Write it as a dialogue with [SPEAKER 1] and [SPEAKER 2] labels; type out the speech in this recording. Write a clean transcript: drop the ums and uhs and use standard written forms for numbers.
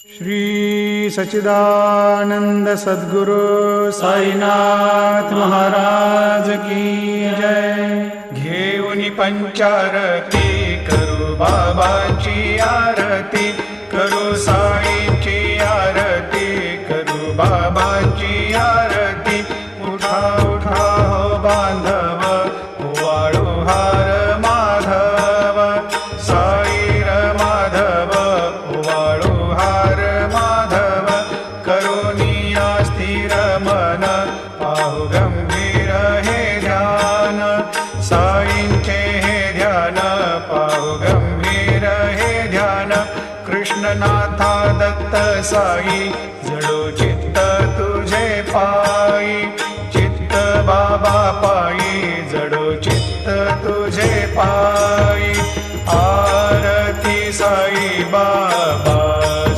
[SPEAKER 1] श्री सच्चिदानंद सद्गुरु साईनाथ महाराज की जय। घेऊन पंचारती करू बाबाची आरती, करू साईची आरती, करू बाबाची आरती। उठा उठा हो बांधव, वाळू हार माधव, साईर माधव, वाळू हार माधव। करुणिया स्थिर मन, पाहु गंभीर हे ध्यान, साईंचे हे ध्यान, पाहु गंभीर हे ध्यान। कृष्णनाथा दत्त साई, जडो चित्त तुझे पायी, चित्त बाबा पायी,